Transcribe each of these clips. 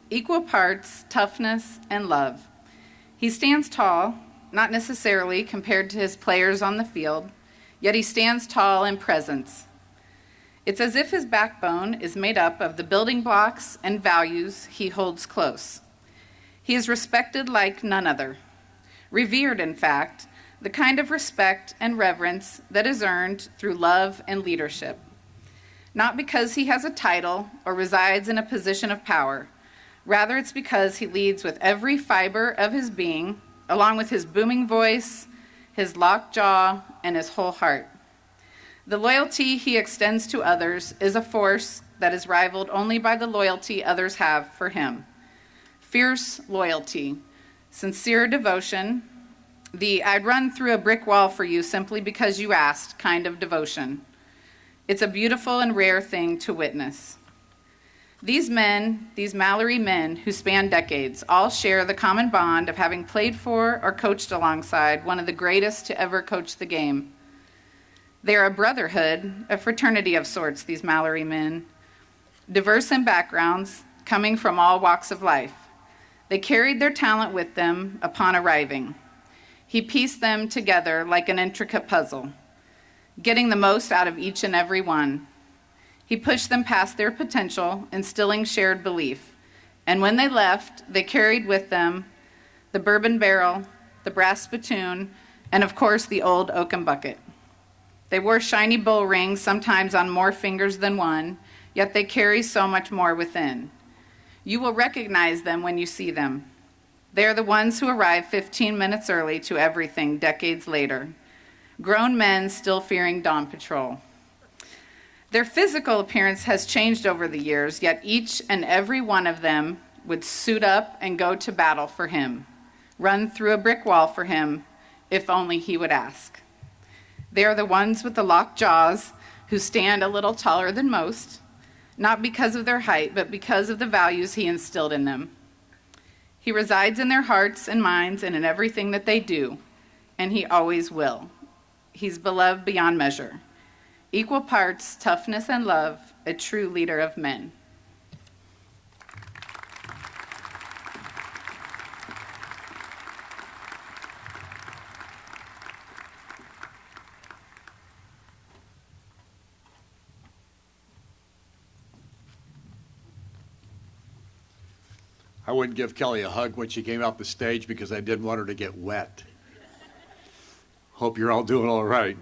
equal parts toughness and love. He stands tall, not necessarily compared to his players on the field, yet he stands tall in presence. It's as if his backbone is made up of the building blocks and values he holds close. He is respected like none other. Revered, in fact, the kind of respect and reverence that is earned through love and leadership. Not because he has a title or resides in a position of power. Rather, it's because he leads with every fiber of his being, along with his booming voice, his locked jaw, and his whole heart. The loyalty he extends to others is a force that is rivaled only by the loyalty others have for him. Fierce loyalty, sincere devotion, the "I'd run through a brick wall for you simply because you asked" kind of devotion. It's a beautiful and rare thing to witness. These men, these Mallory men who span decades, all share the common bond of having played for or coached alongside one of the greatest to ever coach the game. They are a brotherhood, a fraternity of sorts, these Mallory men, diverse in backgrounds, coming from all walks of life. They carried their talent with them upon arriving. He pieced them together like an intricate puzzle, getting the most out of each and every one. He pushed them past their potential, instilling shared belief. And when they left, they carried with them the bourbon barrel, the brass spittoon, and of course the old oaken bucket. They wore shiny bull rings, sometimes on more fingers than one, yet they carry so much more within. You will recognize them when you see them. They are the ones who arrive 15 minutes early to everything decades later. Grown men still fearing dawn patrol. Their physical appearance has changed over the years, yet each and every one of them would suit up and go to battle for him, run through a brick wall for him, if only he would ask. They are the ones with the locked jaws who stand a little taller than most, not because of their height, but because of the values he instilled in them. He resides in their hearts and minds and in everything that they do, and he always will. He's beloved beyond measure. Equal parts toughness and love, a true leader of men. I wouldn't give Kelly a hug when she came out the stage because I didn't want her to get wet. Hope you're all doing all right.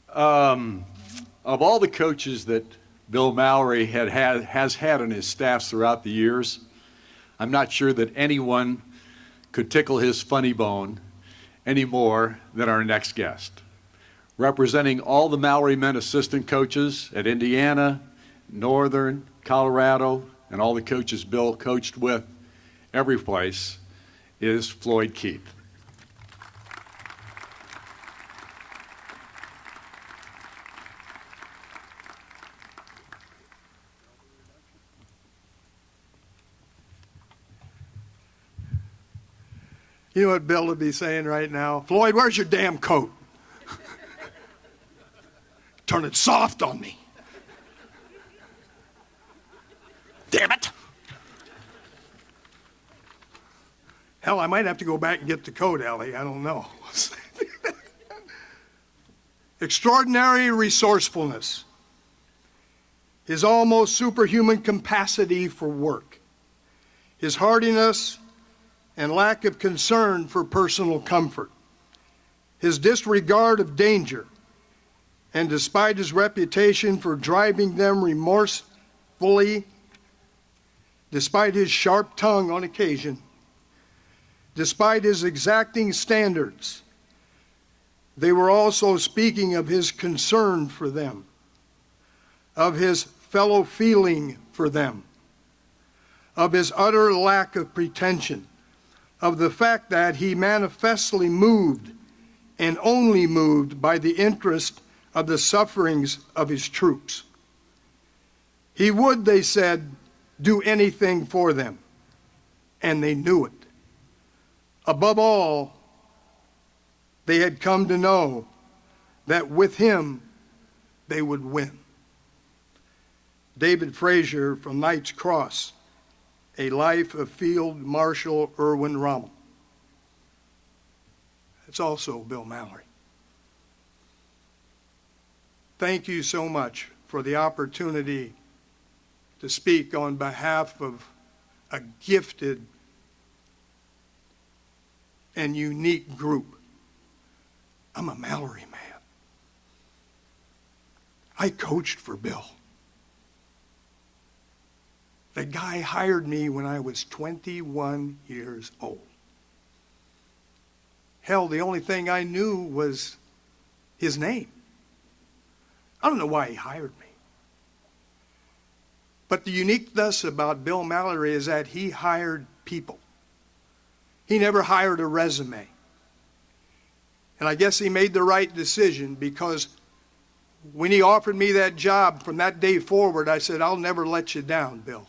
Of all the coaches that Bill Mallory has had on his staffs throughout the years, I'm not sure that anyone could tickle his funny bone any more than our next guest. Representing all the Mallory men assistant coaches at Indiana, Northern, Colorado, and all the coaches Bill coached with every place is Floyd Keith. You know what Bill would be saying right now? Floyd, where's your damn coat? Turn it soft on me. Damn it. Hell, I might have to go back and get the coat, Allie. I don't know. Extraordinary resourcefulness. His almost superhuman capacity for work. His hardiness and lack of concern for personal comfort. His disregard of danger. And despite his reputation for driving them remorsefully, despite his sharp tongue on occasion, despite his exacting standards, they were also speaking of his concern for them, of his fellow feeling for them, of his utter lack of pretension, of the fact that he manifestly moved and only moved by the interest of the sufferings of his troops. He would, they said, do anything for them, and they knew it. Above all, they had come to know that with him they would win. David Frazier from Knight's Cross A Life of Field Marshal Erwin Rommel. It's also Bill Mallory. Thank you so much for the opportunity to speak on behalf of a gifted and unique group. I'm a Mallory man. I coached for Bill. The guy hired me when I was 21 years old. Hell, the only thing I knew was his name. I don't know why he hired me. But the uniqueness about Bill Mallory is that he hired people. He never hired a resume. And I guess he made the right decision, because when he offered me that job, from that day forward, I said, I'll never let you down, Bill.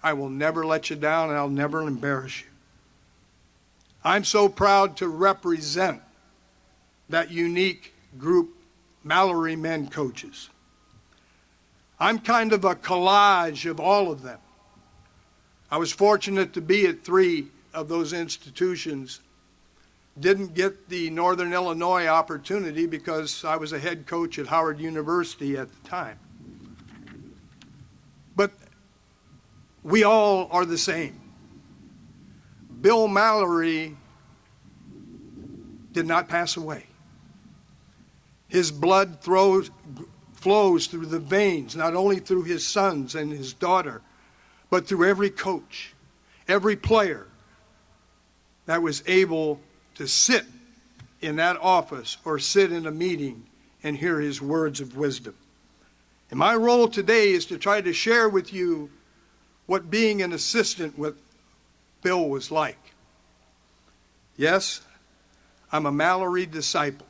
I will never let you down, and I'll never embarrass you. I'm so proud to represent that unique group, Mallory men coaches. I'm kind of a collage of all of them. I was fortunate to be at 3 of those institutions. Didn't get the Northern Illinois opportunity because I was a head coach at Howard University at the time. But we all are the same. Bill Mallory did not pass away. His blood flows through the veins, not only through his sons and his daughter, but through every coach, every player that was able to sit in that office or sit in a meeting and hear his words of wisdom. And my role today is to try to share with you what being an assistant with Bill was like. Yes, I'm a Mallory disciple.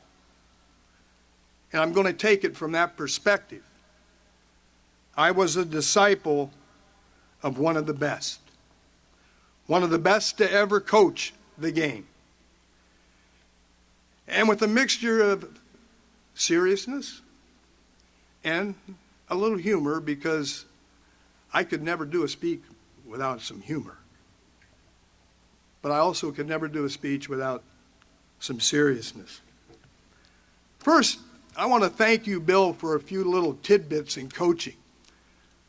And I'm going to take it from that perspective. I was a disciple of one of the best. One of the best to ever coach the game. And with a mixture of seriousness and a little humor, because I could never do a speech without some humor. But I also could never do a speech without some seriousness. First, I want to thank you, Bill, for a few little tidbits in coaching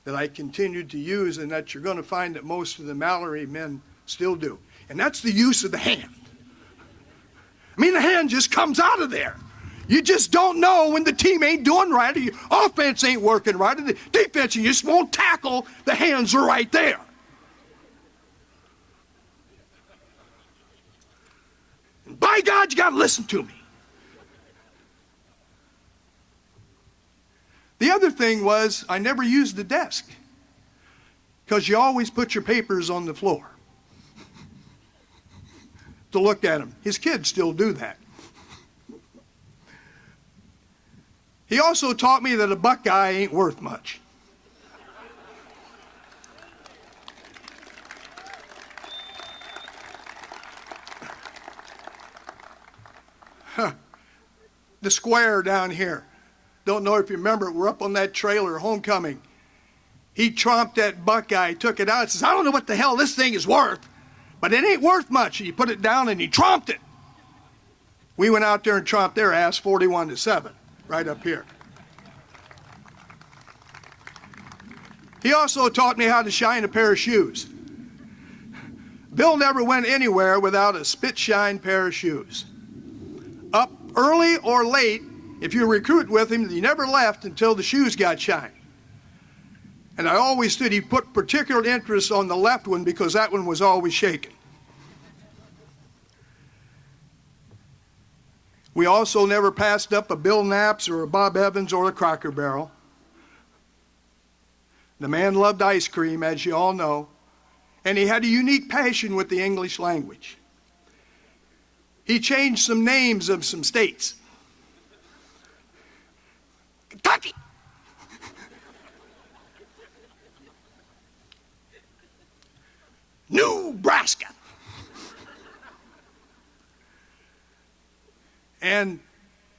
that I continued to use, and that you're going to find that most of the Mallory men still do. And that's the use of the hand. I mean, the hand just comes out of there. You just don't know when the team ain't doing right, or your offense ain't working right, or the defense, you just won't tackle. The hands are right there. And by God, you got to listen to me. The other thing was, I never used the desk, because you always put your papers on the floor to look at them. His kids still do that. He also taught me that a Buckeye ain't worth much. The square down here. Don't know if you remember, we're up on that trailer, homecoming. He tromped that Buckeye, took it out, and says, I don't know what the hell this thing is worth, but it ain't worth much. And he put it down and he tromped it. We went out there and tromped their ass 41-7, right up here. He also taught me how to shine a pair of shoes. Bill never went anywhere without a spit-shine pair of shoes. Up early or late, if you recruit with him, he never left until the shoes got shined. And I always stood, he put particular interest on the left one because that one was always shaking. We also never passed up a Bill Knapp's or a Bob Evans or a Cracker Barrel. The man loved ice cream, as you all know, and he had a unique passion with the English language. He changed some names of some states. Kentucky. Nebraska. And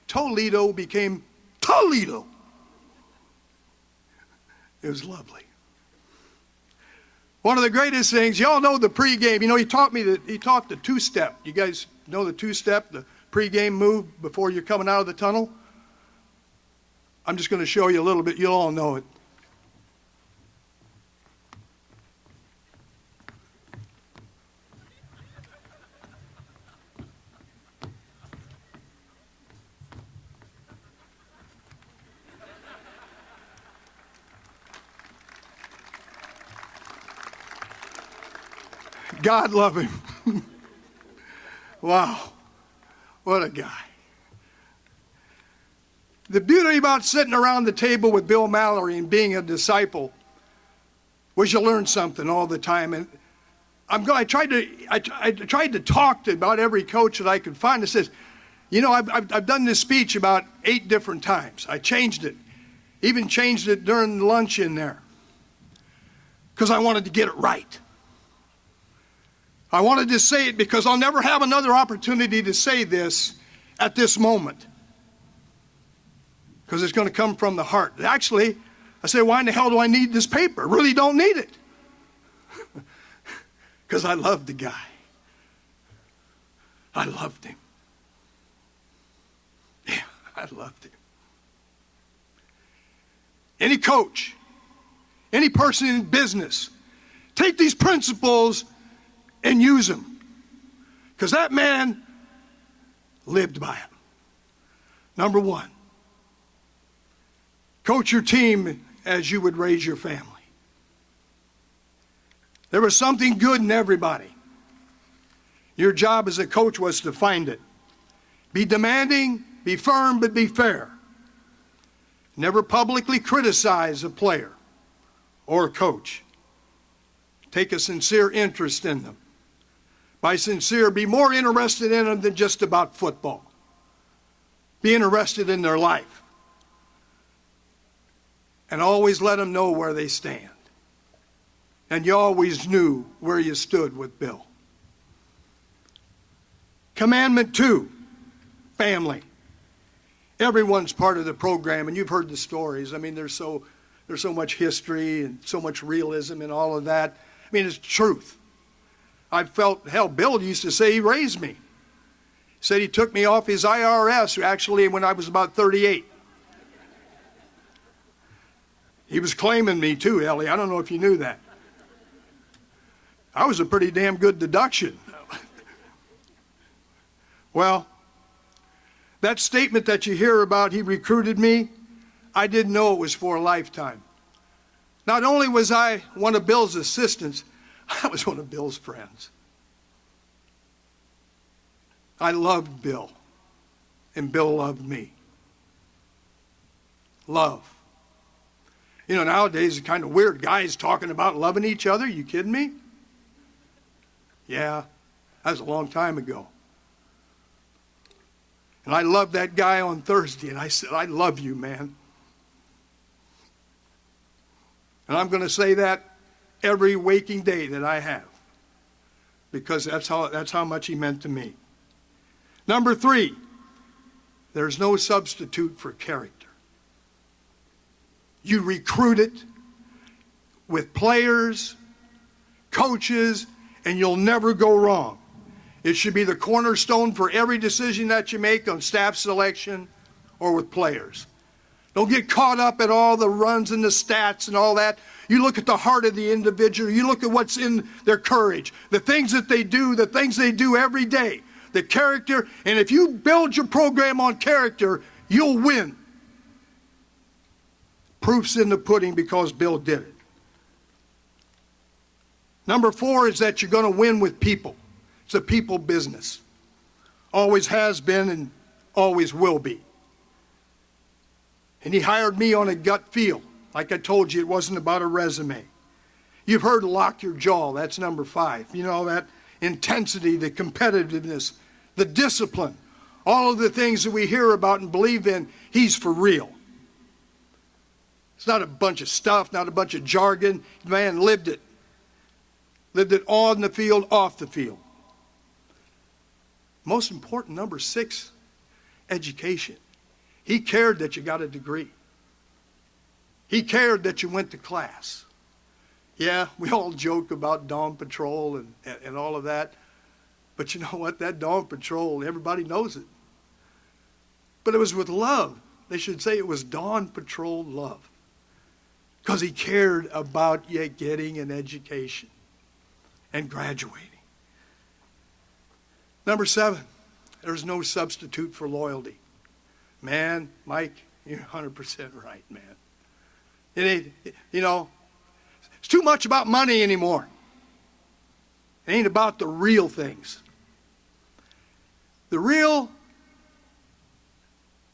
Toledo became Toledo. It was lovely. One of the greatest things, y'all know the pregame. You know, he taught the two-step. You guys know the two-step, the pregame move before you're coming out of the tunnel? I'm just going to show you a little bit. You'll all know it. God love him. Wow. What a guy. The beauty about sitting around the table with Bill Mallory and being a disciple was you learn something all the time. And I tried to talk to about every coach that I could find that says, you know, I've done this speech about 8 different times. I changed it. Even changed it during lunch in there. Because I wanted to get it right. I wanted to say it because I'll never have another opportunity to say this at this moment. Because it's going to come from the heart. Actually, I say, why in the hell do I need this paper? I really don't need it. Because I loved the guy. I loved him. Yeah, I loved him. Any coach, any person in business, take these principles and use them. Because that man lived by them. Number 1, coach your team as you would raise your family. There was something good in everybody. Your job as a coach was to find it. Be demanding, be firm, but be fair. Never publicly criticize a player or a coach. Take a sincere interest in them. By sincere, be more interested in them than just about football. Be interested in their life. And always let them know where they stand. And you always knew where you stood with Bill. Commandment 2, family. Everyone's part of the program, and you've heard the stories. I mean, there's so much history and so much realism in all of that. I mean, it's truth. I felt, hell, Bill used to say he raised me. He said he took me off his IRS, actually, when I was about 38. He was claiming me too, Ellie. I don't know if you knew that. I was a pretty damn good deduction. Well, that statement that you hear about, he recruited me, I didn't know it was for a lifetime. Not only was I one of Bill's assistants, I was one of Bill's friends. I loved Bill, and Bill loved me. Love. You know, nowadays it's kind of weird. Guys talking about loving each other. You kidding me? Yeah, that was a long time ago. And I loved that guy on Thursday, and I said, I love you, man. And I'm going to say that every waking day that I have, because that's how much he meant to me. Number 3, there's no substitute for character. You recruit it with players, coaches, and you'll never go wrong. It should be the cornerstone for every decision that you make on staff selection or with players. Don't get caught up at all the runs and the stats and all that. You look at the heart of the individual. You look at what's in their courage, the things that they do, the things they do every day, the character. And if you build your program on character, you'll win. Proof's in the pudding because Bill did it. Number 4 is that you're going to win with people. It's a people business. Always has been and always will be. And he hired me on a gut feel. Like I told you, it wasn't about a resume. You've heard lock your jaw. That's number 5. You know, that intensity, the competitiveness, the discipline, all of the things that we hear about and believe in, he's for real. It's not a bunch of stuff, not a bunch of jargon. The man lived it. Lived it on the field, off the field. Most important, number 6, education. He cared that you got a degree. He cared that you went to class. Yeah, we all joke about Dawn Patrol and all of that. But you know what? That Dawn Patrol, everybody knows it. But it was with love. They should say it was Dawn Patrol love. Because he cared about you getting an education and graduating. Number 7, there's no substitute for loyalty. Man, Mike, you're 100% right, man. It ain't, it's too much about money anymore. It ain't about the real things. The real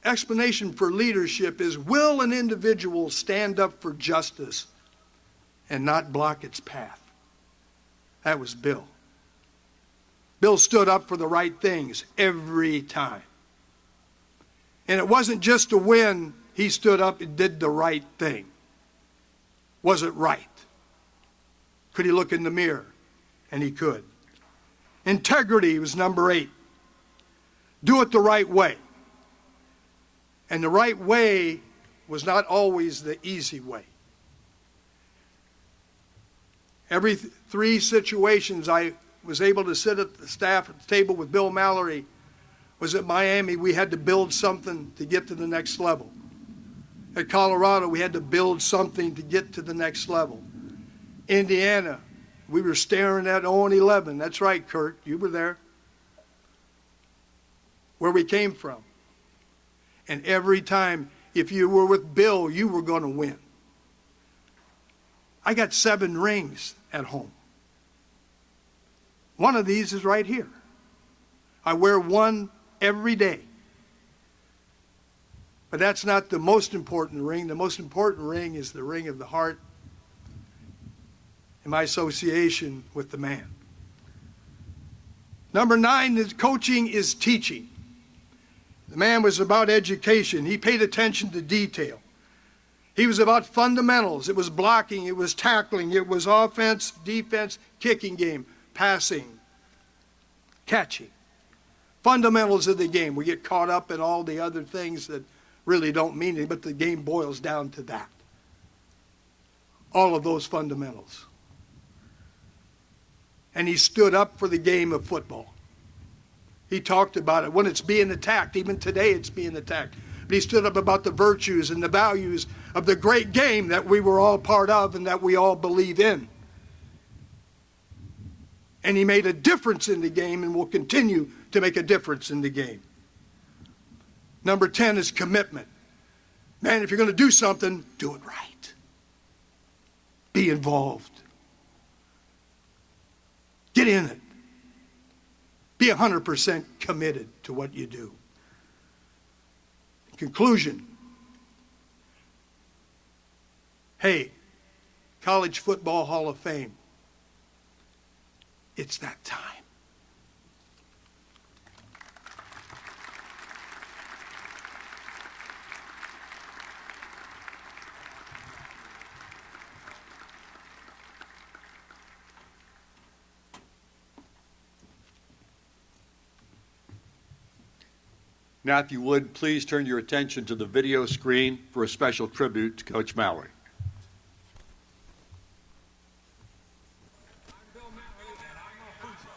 explanation for leadership is, will an individual stand up for justice and not block its path? That was Bill. Bill stood up for the right things every time. And it wasn't just to win, he stood up and did the right thing. Was it right? Could he look in the mirror? And he could. Integrity was number 8. Do it the right way. And the right way was not always the easy way. Every 3 situations I was able to sit at the staff at the table with Bill Mallory was at Miami. We had to build something to get to the next level. At Colorado, we had to build something to get to the next level. Indiana, we were staring at 0-11. That's right, Kurt, you were there. Where we came from. And every time, if you were with Bill, you were going to win. I got 7 rings at home. One of these is right here. I wear one every day. But that's not the most important ring. The most important ring is the ring of the heart and my association with the man. Number 9 is coaching is teaching. The man was about education. He paid attention to detail. He was about fundamentals. It was blocking. It was tackling. It was offense, defense, kicking game, passing, catching. Fundamentals of the game. We get caught up in all the other things that really don't mean anything, but the game boils down to that. All of those fundamentals. And he stood up for the game of football. He talked about it when it's being attacked. Even today it's being attacked. But he stood up about the virtues and the values of the great game that we were all part of and that we all believe in. And he made a difference in the game and will continue to make a difference in the game. Number 10 is commitment. Man, if you're going to do something, do it right. Be involved. Get in it. Be 100% committed to what you do. In conclusion, hey, College Football Hall of Fame, it's that time. Now, if you would, please turn your attention to the video screen for a special tribute to Coach Mallory. I'm Bill Mallory, and I'm a Hoosier.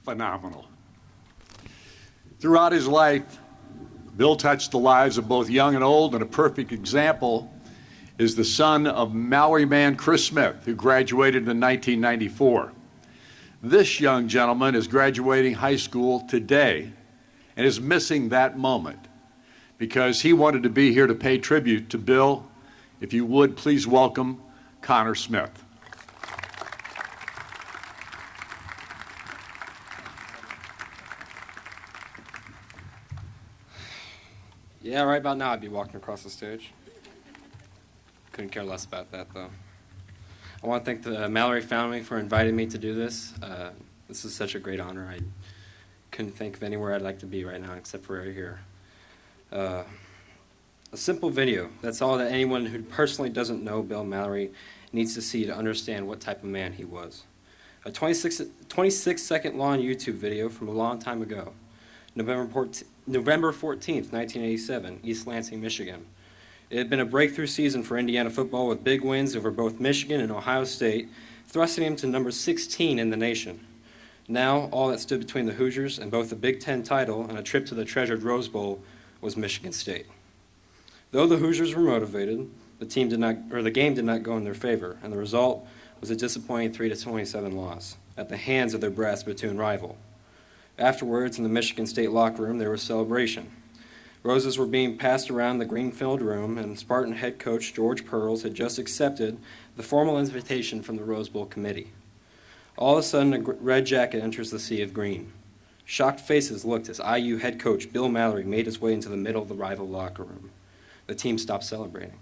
phenomenal. Throughout his life, Bill touched the lives of both young and old, and a perfect example is the son of Mallory man Chris Smith, who graduated in 1994. This young gentleman is graduating high school today and is missing that moment because he wanted to be here to pay tribute to Bill. If you would, please welcome Connor Smith. Yeah, right about now I'd be walking across the stage. Couldn't care less about that, though. I want to thank the Mallory family for inviting me to do this. This is such a great honor. I couldn't think of anywhere I'd like to be right now except for right here. A simple video. That's all that anyone who personally doesn't know Bill Mallory needs to see to understand what type of man he was. A 26-second long YouTube video from a long time ago. November 14th, 1987, East Lansing, Michigan. It had been a breakthrough season for Indiana football with big wins over both Michigan and Ohio State, thrusting him to number 16 in the nation. Now, all that stood between the Hoosiers and both the Big Ten title and a trip to the treasured Rose Bowl was Michigan State. Though the Hoosiers were motivated, the game did not go in their favor, and the result was a disappointing 3-27 loss at the hands of their brass platoon rival. Afterwards, in the Michigan State locker room, there was celebration. Roses were being passed around the green-filled room, and Spartan head coach George Pearls had just accepted the formal invitation from the Rose Bowl committee. All of a sudden, a red jacket enters the sea of green. Shocked faces looked as IU head coach Bill Mallory made his way into the middle of the rival locker room. The team stopped celebrating,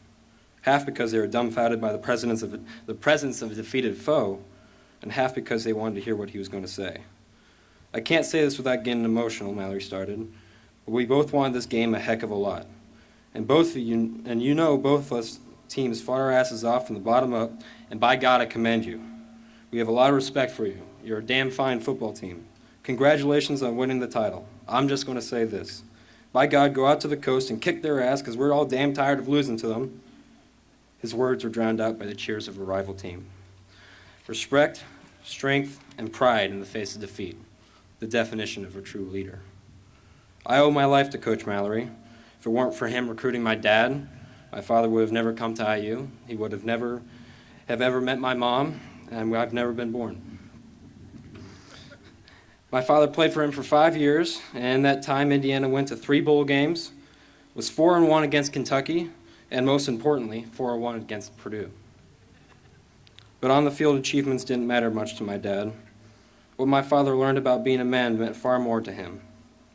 half because they were dumbfounded by the presence of a defeated foe, and half because they wanted to hear what he was going to say. I can't say this without getting emotional, Mallory started. But we both wanted this game a heck of a lot. And both of you, and you know both of us teams fought our asses off from the bottom up, and by God, I commend you. We have a lot of respect for you. You're a damn fine football team. Congratulations on winning the title. I'm just going to say this. By God, go out to the coast and kick their ass because we're all damn tired of losing to them. His words were drowned out by the cheers of a rival team. Respect, strength, and pride in the face of defeat. The definition of a true leader. I owe my life to Coach Mallory. If it weren't for him recruiting my dad, my father would have never come to IU. He would have never ever met my mom, and I've never been born. My father played for him for 5 years, and in that time Indiana went to 3 bowl games, was 4-1 against Kentucky, and most importantly, 4-1 against Purdue. But on the field, achievements didn't matter much to my dad. What my father learned about being a man meant far more to him.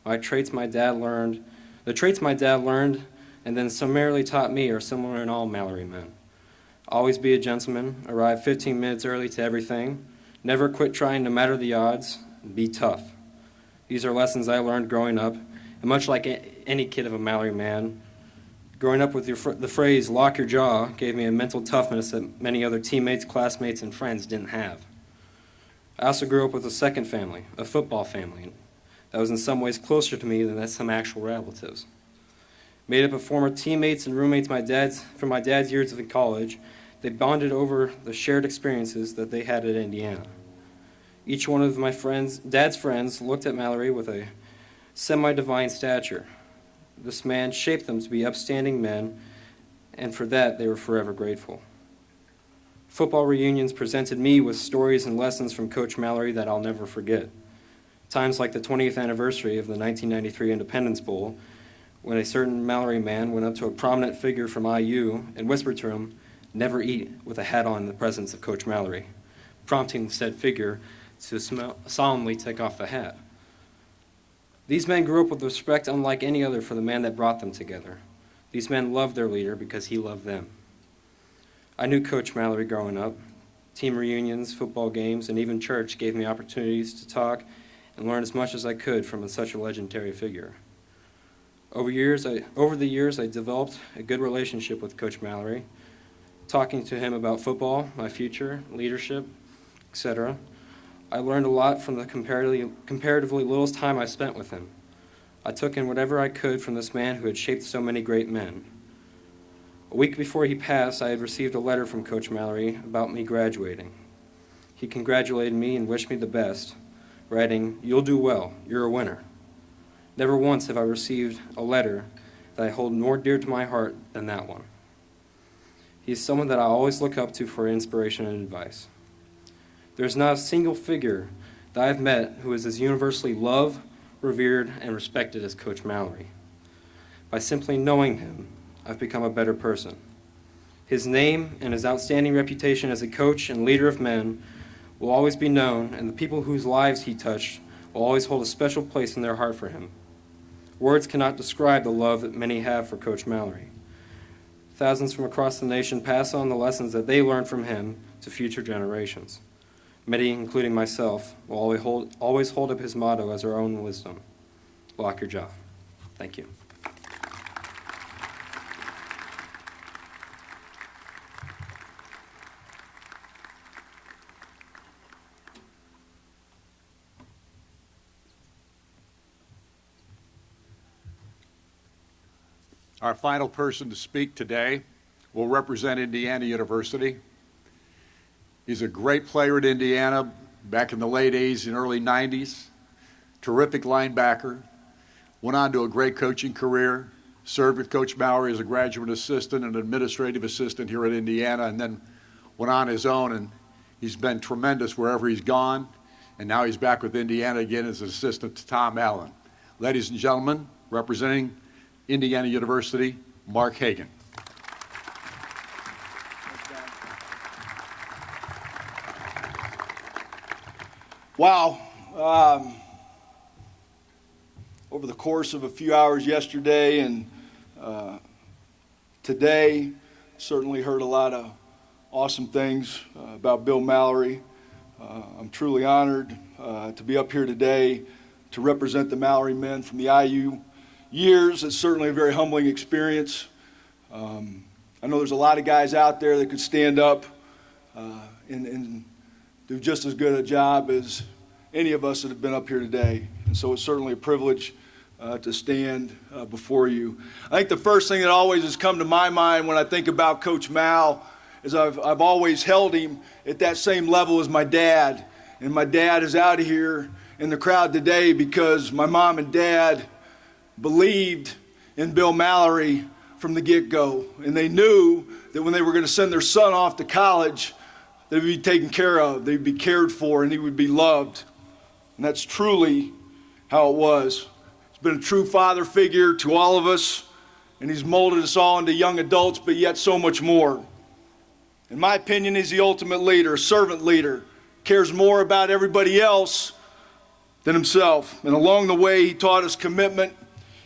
The traits my dad learned and then summarily taught me are similar in all Mallory men. Always be a gentleman, arrive 15 minutes early to everything, never quit trying no matter the odds, and be tough. These are lessons I learned growing up, and much like any kid of a Mallory man, growing up with the phrase, lock your jaw, gave me a mental toughness that many other teammates, classmates, and friends didn't have. I also grew up with a second family, a football family, that was in some ways closer to me than some actual relatives. Made up of former teammates and roommates from my dad's years in college, they bonded over the shared experiences that they had at Indiana. Each one of my dad's friends looked at Mallory with a semi-divine stature. This man shaped them to be upstanding men, and for that they were forever grateful. Football reunions presented me with stories and lessons from Coach Mallory that I'll never forget. Times like the 20th anniversary of the 1993 Independence Bowl, when a certain Mallory man went up to a prominent figure from IU and whispered to him, "Never eat with a hat on in the presence of Coach Mallory," prompting said figure to solemnly take off the hat. These men grew up with respect unlike any other for the man that brought them together. These men loved their leader because he loved them. I knew Coach Mallory growing up. Team reunions, football games, and even church gave me opportunities to talk and learn as much as I could from such a legendary figure. Over the years, I developed a good relationship with Coach Mallory, talking to him about football, my future, leadership, etc. I learned a lot from the comparatively little time I spent with him. I took in whatever I could from this man who had shaped so many great men. A week before he passed, I had received a letter from Coach Mallory about me graduating. He congratulated me and wished me the best, writing, "You'll do well, you're a winner." Never once have I received a letter that I hold more dear to my heart than that one. He is someone that I always look up to for inspiration and advice. There's not a single figure that I've met who is as universally loved, revered, and respected as Coach Mallory. By simply knowing him, I've become a better person. His name and his outstanding reputation as a coach and leader of men will always be known, and the people whose lives he touched will always hold a special place in their heart for him. Words cannot describe the love that many have for Coach Mallory. Thousands from across the nation pass on the lessons that they learned from him to future generations. Many, including myself, will always hold up his motto as our own wisdom: lock your jaw. Thank you. Our final person to speak today will represent Indiana University. He's a great player at Indiana back in the late 80s and early 90s. Terrific linebacker. Went on to a great coaching career. Served with Coach Mallory as a graduate assistant and administrative assistant here at Indiana, and then went on his own, and he's been tremendous wherever he's gone. And now he's back with Indiana again as an assistant to Tom Allen. Ladies and gentlemen, representing Indiana University, Mark Hagan. Wow. Over the course of a few hours yesterday and today, certainly heard a lot of awesome things about Bill Mallory. I'm truly honored to be up here today to represent the Mallory men from the IU years. It's certainly a very humbling experience. I know there's a lot of guys out there that could stand up and do just as good a job as any of us that have been up here today. And so it's certainly a privilege to stand before you. I think the first thing that always has come to my mind when I think about Coach Mal is I've always held him at that same level as my dad. And my dad is out here in the crowd today because my mom and dad believed in Bill Mallory from the get-go. And they knew that when they were going to send their son off to college, they would be taken care of, they'd be cared for, and he would be loved. And that's truly how it was. He's been a true father figure to all of us, and he's molded us all into young adults, but yet so much more. In my opinion, he's the ultimate leader, a servant leader, cares more about everybody else than himself. And along the way, he taught us commitment,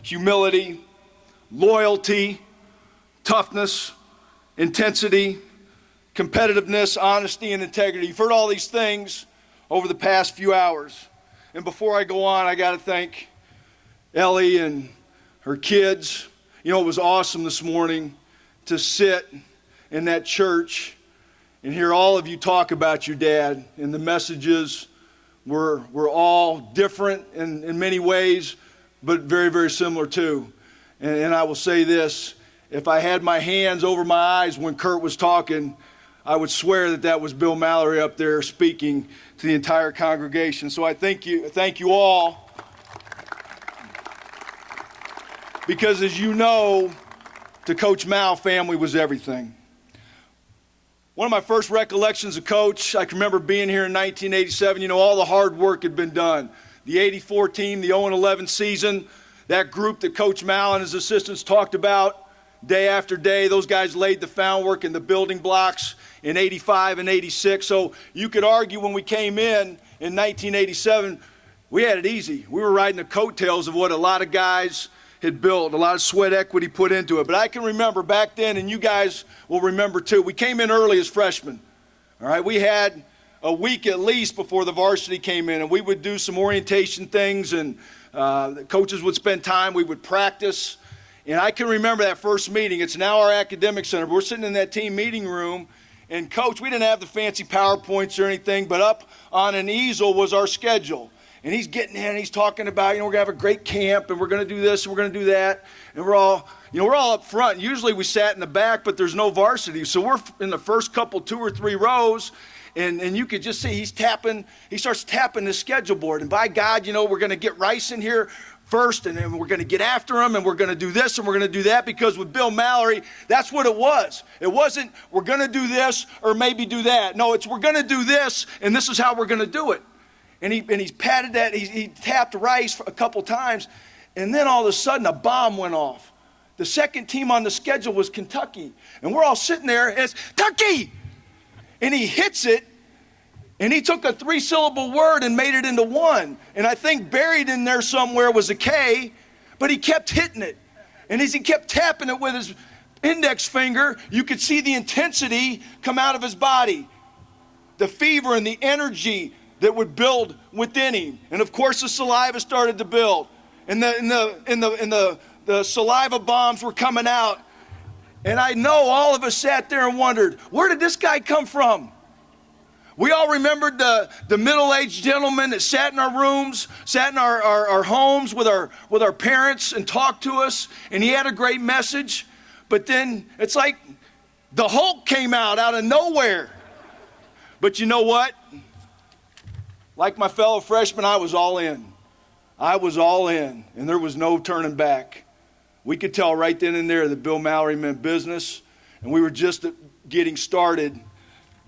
humility, loyalty, toughness, intensity, competitiveness, honesty, and integrity. You've heard all these things over the past few hours. And before I go on, I got to thank Ellie and her kids. You know, it was awesome this morning to sit in that church and hear all of you talk about your dad. And the messages were all different in many ways, but very, very similar too. And I will say this, if I had my hands over my eyes when Kurt was talking, I would swear that that was Bill Mallory up there speaking to the entire congregation. So I thank you all, because as you know, to Coach Mal, family was everything. One of my first recollections of Coach, I can remember being here in 1987. You know, all the hard work had been done. The 84 team, the 0-11 season, that group that Coach Mal and his assistants talked about day after day, those guys laid the groundwork and the building blocks in 85 and 86. So you could argue when we came in 1987, we had it easy. We were riding the coattails of what a lot of guys had built, a lot of sweat equity put into it. But I can remember back then, and you guys will remember too, we came in early as freshmen. All right, we had a week at least before the varsity came in, and we would do some orientation things, and the coaches would spend time, we would practice. And I can remember that first meeting. It's now our academic center. We're sitting in that team meeting room, and Coach, we didn't have the fancy PowerPoints or anything, but up on an easel was our schedule. And he's getting in and he's talking about, you know, we're going to have a great camp and we're going to do this and we're going to do that. And we're all we're all up front. Usually we sat in the back, but there's no varsity. So we're in the first couple, 2 or 3 rows, and you could just see he starts tapping the schedule board. And by God, we're going to get Rice in here first, and then we're going to get after him, and we're going to do this, and we're going to do that, because with Bill Mallory, that's what it was. It wasn't, we're going to do this or maybe do that. No, it's, we're going to do this, and this is how we're going to do it. And he's patted that, he tapped Rice a couple times, and then all of a sudden a bomb went off. The second team on the schedule was Kentucky, and we're all sitting there, and it's Kentucky! And he hits it, and he took a 3-syllable word and made it into one. And I think buried in there somewhere was a K, but he kept hitting it. And as he kept tapping it with his index finger, you could see the intensity come out of his body, the fever and the energy that would build within him. And of course, the saliva started to build, and the saliva bombs were coming out. And I know all of us sat there and wondered, where did this guy come from? We all remembered the middle-aged gentleman that sat in our rooms, sat in our homes with our parents and talked to us, and he had a great message. But then it's like the Hulk came out of nowhere. But you know what? Like my fellow freshmen, I was all in. I was all in, and there was no turning back. We could tell right then and there that Bill Mallory meant business, and we were just getting started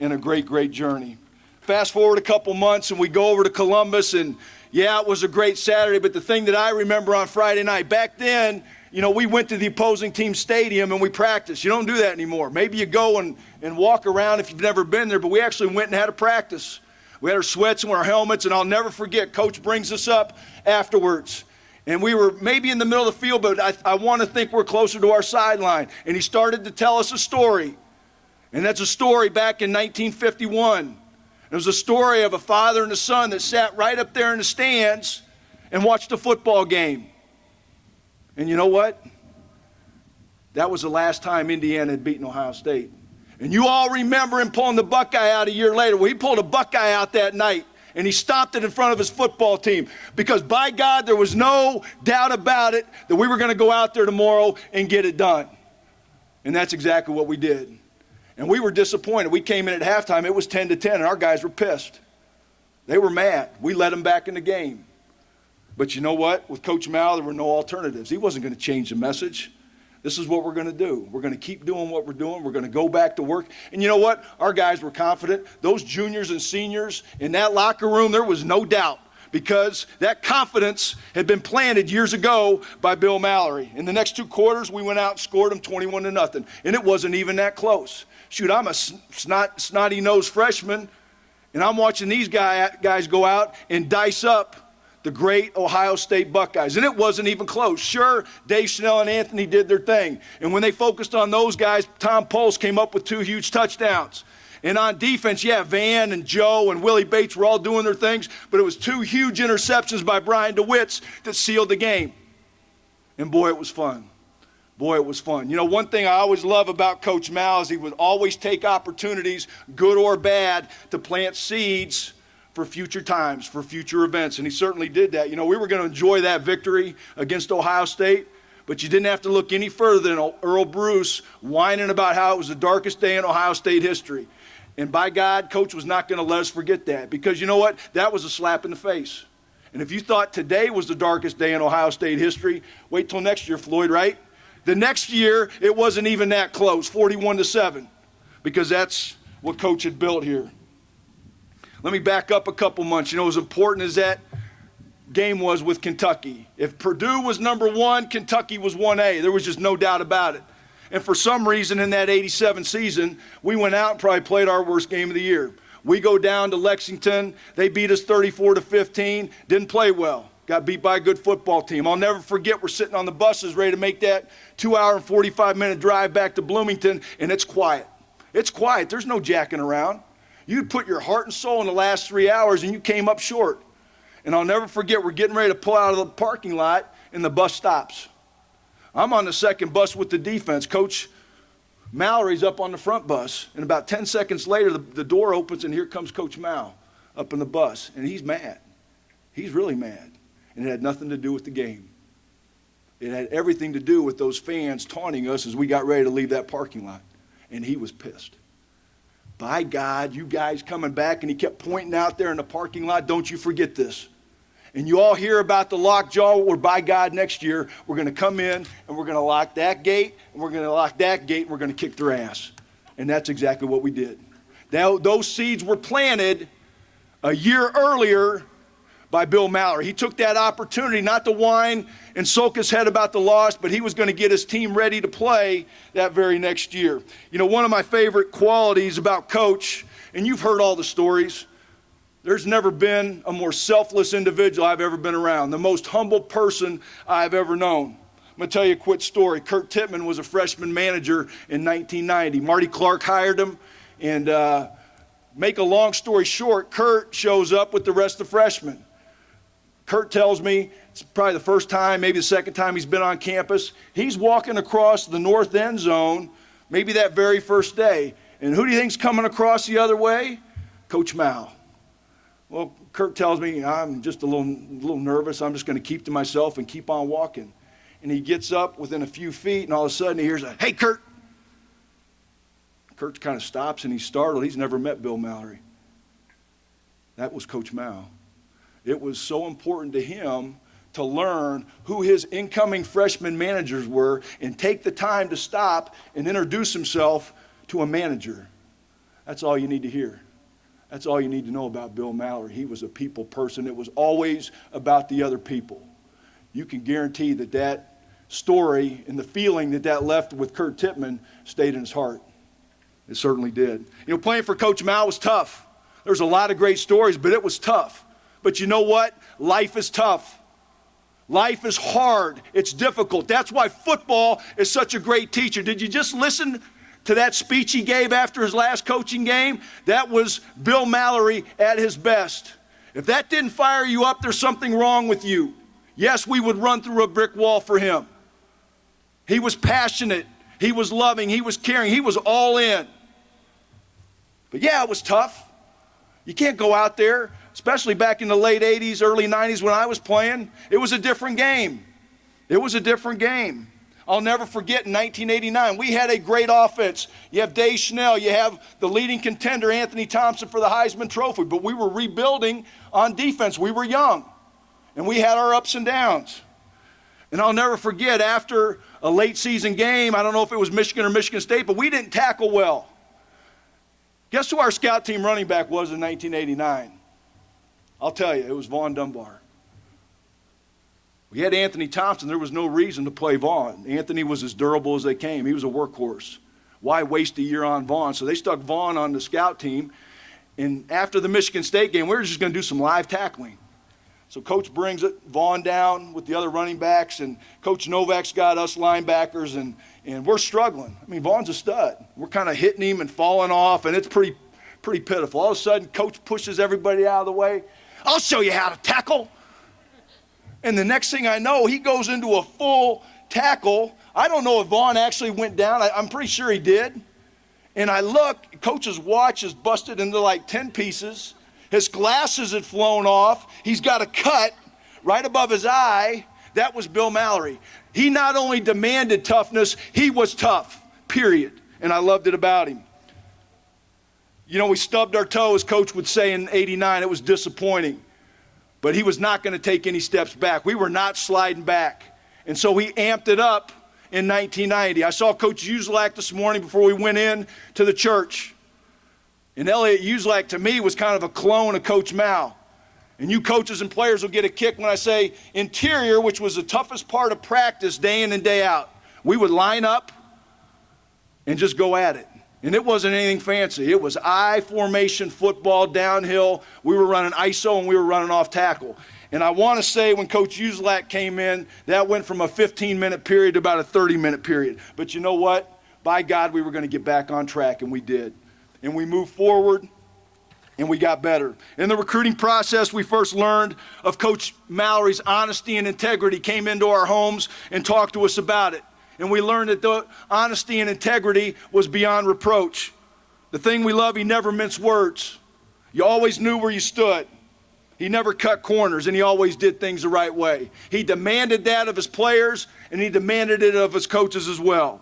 in a great, great journey. Fast forward a couple months, and we go over to Columbus, and yeah, it was a great Saturday, but the thing that I remember on Friday night, back then, we went to the opposing team stadium and we practiced. You don't do that anymore. Maybe you go and walk around if you've never been there, but we actually went and had a practice. We had our sweats and our helmets, and I'll never forget, Coach brings us up afterwards. And we were maybe in the middle of the field, but I want to think we're closer to our sideline. And he started to tell us a story. And that's a story back in 1951. It was a story of a father and a son that sat right up there in the stands and watched a football game. And you know what? That was the last time Indiana had beaten Ohio State. And you all remember him pulling the Buckeye out a year later. Well, he pulled a Buckeye out that night, and he stopped it in front of his football team, because by God, there was no doubt about it that we were going to go out there tomorrow and get it done. And that's exactly what we did. And we were disappointed. We came in at halftime, it was 10-10, and our guys were pissed. They were mad. We let them back in the game. But you know what? With Coach Mallory, there were no alternatives. He wasn't going to change the message. This is what we're going to do. We're going to keep doing what we're doing. We're going to go back to work. And you know what? Our guys were confident. Those juniors and seniors in that locker room, there was no doubt, because that confidence had been planted years ago by Bill Mallory. In the next 2 quarters, we went out and scored them 21-0. And it wasn't even that close. Shoot, I'm a snotty-nosed freshman, and I'm watching these guys go out and dice up the great Ohio State Buckeyes. And it wasn't even close. Sure, Dave Schnell and Anthony did their thing. And when they focused on those guys, Tom Poles came up with 2 huge touchdowns. And on defense, yeah, Van and Joe and Willie Bates were all doing their things, but it was 2 huge interceptions by Brian DeWitts that sealed the game. And boy, it was fun. Boy, it was fun. One thing I always love about Coach Mal is he would always take opportunities, good or bad, to plant seeds for future times, for future events. And he certainly did that. We were going to enjoy that victory against Ohio State, but you didn't have to look any further than Earl Bruce whining about how it was the darkest day in Ohio State history. And by God, Coach was not going to let us forget that, because you know what? That was a slap in the face. And if you thought today was the darkest day in Ohio State history, wait till next year, Floyd, right? The next year, it wasn't even that close, 41-7, because that's what Coach had built here. Let me back up a couple months. As important as that game was with Kentucky, if Purdue was number 1, Kentucky was 1A. There was just no doubt about it. And for some reason in that 87 season, we went out and probably played our worst game of the year. We go down to Lexington. They beat us 34-15. Didn't play well. Got beat by a good football team. I'll never forget, we're sitting on the buses ready to make that 2-hour and 45-minute drive back to Bloomington, and it's quiet. It's quiet. There's no jacking around. You put your heart and soul in the last 3 hours, and you came up short. And I'll never forget, we're getting ready to pull out of the parking lot, and the bus stops. I'm on the second bus with the defense. Coach Mallory's up on the front bus, and about 10 seconds later, the door opens, and here comes Coach Mal up in the bus, and he's mad. He's really mad, and it had nothing to do with the game. It had everything to do with those fans taunting us as we got ready to leave that parking lot. And he was pissed. By God, you guys coming back, and he kept pointing out there in the parking lot, don't you forget this. And you all hear about the lockjaw, where by God next year, we're going to come in and we're going to lock that gate, and we're going to lock that gate, and we're going to kick their ass. And that's exactly what we did. Now, those seeds were planted a year earlier by Bill Mallory. He took that opportunity not to whine and sulk his head about the loss, but he was going to get his team ready to play that very next year. You know, one of my favorite qualities about Coach, and you've heard all the stories, there's never been a more selfless individual I've ever been around, the most humble person I've ever known. I'm going to tell you a quick story. Kurt Tittman was a freshman manager in 1990. Marty Clark hired him, and make a long story short, Kurt shows up with the rest of the freshmen. Kurt tells me it's probably the first time, maybe the second time he's been on campus. He's walking across the north end zone, maybe that very first day. And who do you think's coming across the other way? Coach Mal. Well, Kurt tells me, I'm just a little nervous. I'm just going to keep to myself and keep on walking. And he gets up within a few feet, and all of a sudden he hears a, hey, Kurt. Kurt kind of stops, and he's startled. He's never met Bill Mallory. That was Coach Mal. It was so important to him to learn who his incoming freshman managers were and take the time to stop and introduce himself to a manager. That's all you need to hear. That's all you need to know about Bill Mallory. He was a people person. It was always about the other people. You can guarantee that that story and the feeling that that left with Kurt Tittman stayed in his heart. It certainly did. You know, playing for Coach Mal was tough. There's a lot of great stories, but it was tough. But you know what? Life is tough. Life is hard. It's difficult. That's why football is such a great teacher. Did you just listen to that speech he gave after his last coaching game? That was Bill Mallory at his best. If that didn't fire you up, there's something wrong with you. Yes, we would run through a brick wall for him. He was passionate. He was loving. He was caring. He was all in. But yeah, it was tough. You can't go out there, especially back in the late 80s, early 90s when I was playing. It was a different game. It was a different game. I'll never forget in 1989, we had a great offense. You have Dave Schnell, you have the leading contender, Anthony Thompson, for the Heisman Trophy, but we were rebuilding on defense. We were young, and we had our ups and downs. And I'll never forget, after a late season game, I don't know if it was Michigan or Michigan State, but we didn't tackle well. Guess who our scout team running back was in 1989? I'll tell you, it was Vaughn Dunbar. We had Anthony Thompson. There was no reason to play Vaughn. Anthony was as durable as they came. He was a workhorse. Why waste a year on Vaughn? So they stuck Vaughn on the scout team. And after the Michigan State game, we were just going to do some live tackling. So Coach brings Vaughn down with the other running backs, and Coach Novak's got us linebackers, and we're struggling. I mean, Vaughn's a stud. We're kind of hitting him and falling off, and it's pretty pitiful. All of a sudden, Coach pushes everybody out of the way. I'll show you how to tackle. And the next thing I know, he goes into a full tackle. I don't know if Vaughn actually went down. I'm pretty sure he did. And I look, Coach's watch is busted into like 10 pieces. His glasses had flown off. He's got a cut right above his eye. That was Bill Mallory. He not only demanded toughness, he was tough, period. And I loved it about him. You know, we stubbed our toe, as Coach would say in '89. It was disappointing. But he was not going to take any steps back. We were not sliding back. And so he amped it up in 1990. I saw Coach Uselak this morning before we went in to the church. And Elliot Uselak, to me, was kind of a clone of Coach Mal. And you coaches and players will get a kick when I say interior, which was the toughest part of practice day in and day out. We would line up and just go at it. And it wasn't anything fancy. It was I formation football, downhill. We were running ISO and we were running off tackle. And I want to say when Coach Uselak came in, that went from a 15-minute period to about a 30-minute period. But you know what? By God, we were going to get back on track, and we did. And we moved forward, and we got better. In the recruiting process, we first learned of Coach Mallory's honesty and integrity, came into our homes and talked to us about it. And we learned that the honesty and integrity was beyond reproach. The thing we love, he never minced words. You always knew where you stood. He never cut corners, and he always did things the right way. He demanded that of his players, and he demanded it of his coaches as well.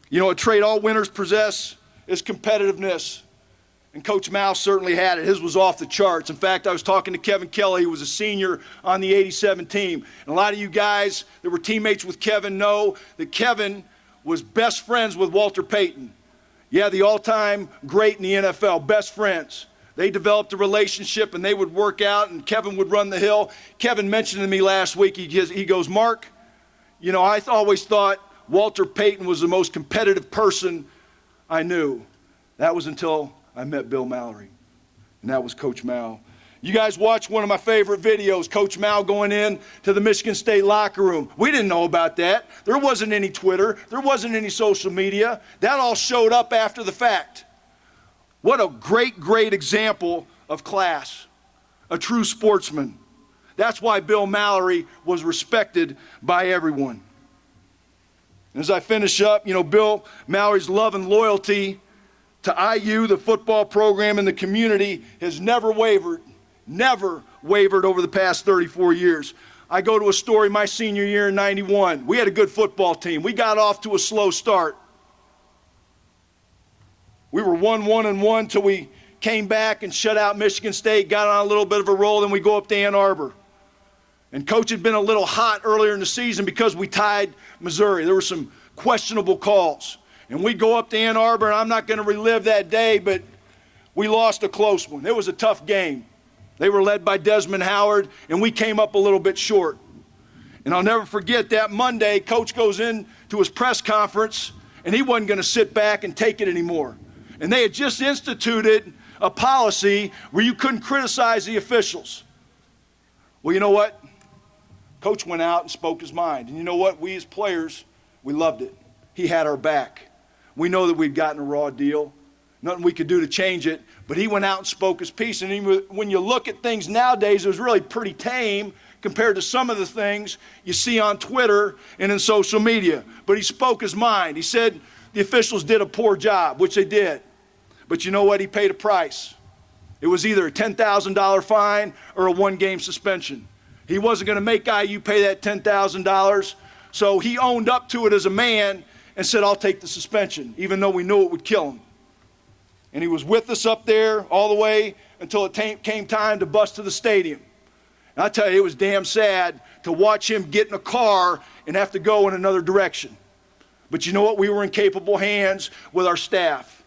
You know, a trait all winners possess is competitiveness. And Coach Mal certainly had it. His was off the charts. In fact, I was talking to Kevin Kelly, who was a senior on the '87 team. And a lot of you guys that were teammates with Kevin know that Kevin was best friends with Walter Payton. Yeah, the all-time great in the NFL, best friends. They developed a relationship, and they would work out, and Kevin would run the hill. Kevin mentioned to me last week, he goes, Mark, you know, I always thought Walter Payton was the most competitive person I knew. That was until I met Bill Mallory, and that was Coach Mal. You guys watched one of my favorite videos, Coach Mal going in to the Michigan State locker room. We didn't know about that. There wasn't any Twitter. There wasn't any social media. That all showed up after the fact. What a great, great example of class, a true sportsman. That's why Bill Mallory was respected by everyone. As I finish up, you know, Bill Mallory's love and loyalty to IU, the football program, and the community has never wavered over the past 34 years. I go to a story my senior year in '91. We had a good football team. We got off to a slow start. We were 1-1-1 till we came back and shut out Michigan State, got on a little bit of a roll, then we go up to Ann Arbor. And Coach had been a little hot earlier in the season because we tied Missouri. There were some questionable calls. And we go up to Ann Arbor, and I'm not going to relive that day, but we lost a close one. It was a tough game. They were led by Desmond Howard, and we came up a little bit short. And I'll never forget that Monday, Coach goes in to his press conference, and he wasn't going to sit back and take it anymore. And they had just instituted a policy where you couldn't criticize the officials. Well, you know what? Coach went out and spoke his mind. And you know what? We as players, we loved it. He had our back. We know that we'd gotten a raw deal. Nothing we could do to change it. But he went out and spoke his piece. And when you look at things nowadays, it was really pretty tame compared to some of the things you see on Twitter and in social media. But he spoke his mind. He said the officials did a poor job, which they did. But you know what? He paid a price. It was either a $10,000 fine or a one-game suspension. He wasn't going to make IU pay that $10,000. So he owned up to it as a man and said, I'll take the suspension, even though we knew it would kill him. And he was with us up there all the way until it came time to bus to the stadium. And I tell you, it was damn sad to watch him get in a car and have to go in another direction. But you know what? We were in capable hands with our staff.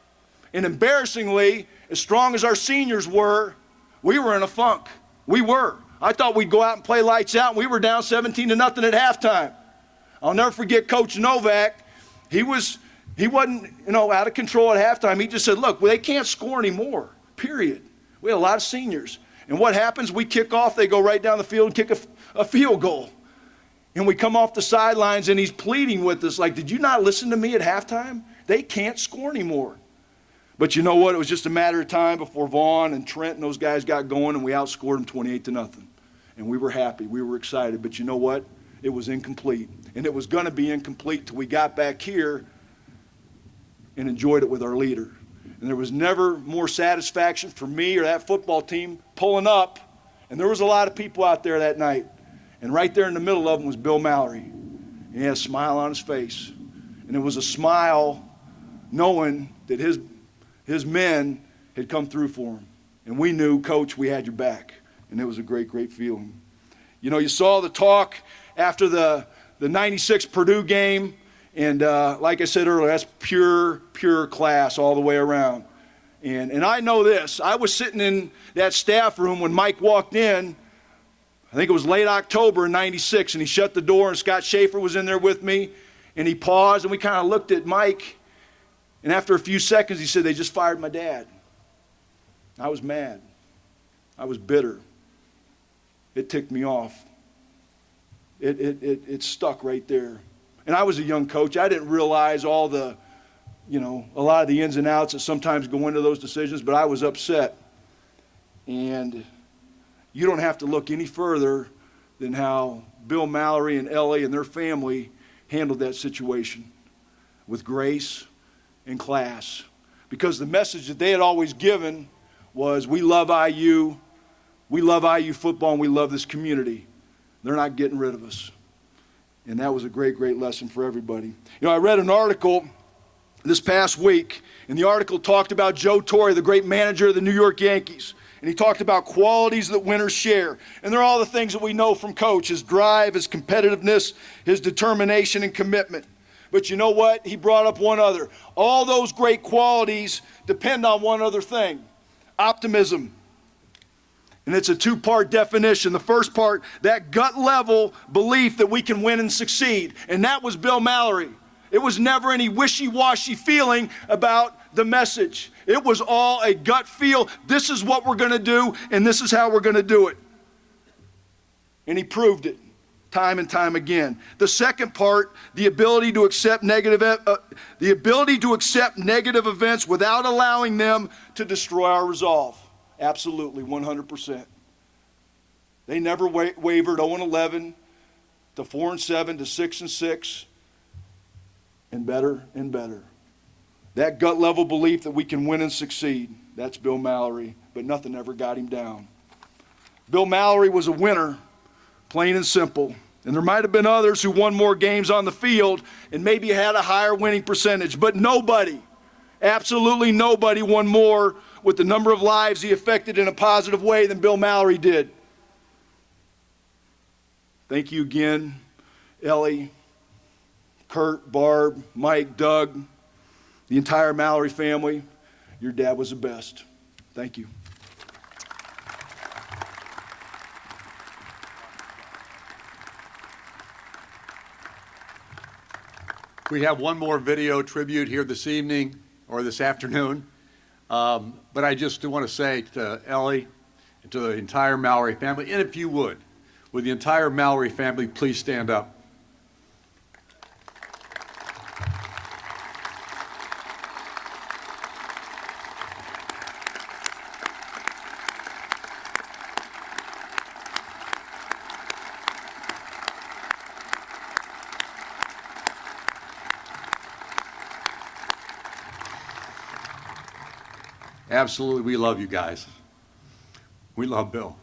And embarrassingly, as strong as our seniors were, we were in a funk. We were. I thought we'd go out and play lights out, and we were down 17-0 at halftime. I'll never forget Coach Novak. He wasn't, out of control at halftime. He just said, look, they can't score anymore, period. We had a lot of seniors. And what happens? We kick off, they go right down the field and kick a field goal. And we come off the sidelines, and he's pleading with us, like, did you not listen to me at halftime? They can't score anymore. But you know what? It was just a matter of time before Vaughn and Trent and those guys got going, and we outscored them 28-0. And we were happy. We were excited. But you know what? It was incomplete. And it was going to be incomplete till we got back here and enjoyed it with our leader. And there was never more satisfaction for me or that football team pulling up. And there was a lot of people out there that night. And right there in the middle of them was Bill Mallory. And he had a smile on his face. And it was a smile knowing that his men had come through for him. And we knew, Coach, we had your back. And it was a great, great feeling. You know, you saw the talk after the 96 Purdue game. And like I said earlier, that's pure class all the way around. And I know this. I was sitting in that staff room when Mike walked in. I think it was late October in 96. And he shut the door, and Scott Schaefer was in there with me. And he paused, and we kind of looked at Mike. And after a few seconds, he said, they just fired my dad. I was mad. I was bitter. It ticked me off. It stuck right there. And I was a young coach. I didn't realize all the, a lot of the ins and outs that sometimes go into those decisions, but I was upset. And you don't have to look any further than how Bill Mallory and Ellie and their family handled that situation with grace and class. Because the message that they had always given was, we love IU, We love IU football and we love this community. They're not getting rid of us. And that was a great, great lesson for everybody. I read an article this past week, and the article talked about Joe Torre, the great manager of the New York Yankees. And he talked about qualities that winners share. And they're all the things that we know from Coach: his drive, his competitiveness, his determination and commitment. But you know what? He brought up one other. All those great qualities depend on one other thing: optimism. And it's a two-part definition. The first part, that gut-level belief that we can win and succeed. And that was Bill Mallory. It was never any wishy-washy feeling about the message. It was all a gut feel. This is what we're going to do, and this is how we're going to do it. And he proved it time and time again. The second part, the ability to accept negative events without allowing them to destroy our resolve. Absolutely, 100%. They never wavered. 0-11 to 4-7 to 6-6, and better and better. That gut level belief that we can win and succeed, that's Bill Mallory, but nothing ever got him down. Bill Mallory was a winner, plain and simple. And there might have been others who won more games on the field and maybe had a higher winning percentage, but nobody, absolutely nobody, won more with the number of lives he affected in a positive way than Bill Mallory did. Thank you again, Ellie, Kurt, Barb, Mike, Doug, the entire Mallory family. Your dad was the best. Thank you. We have one more video tribute here this evening or this afternoon. But I just want to say to Ellie and to the entire Mallory family, and if you would the entire Mallory family, please stand up. Absolutely, we love you guys. We love Bill.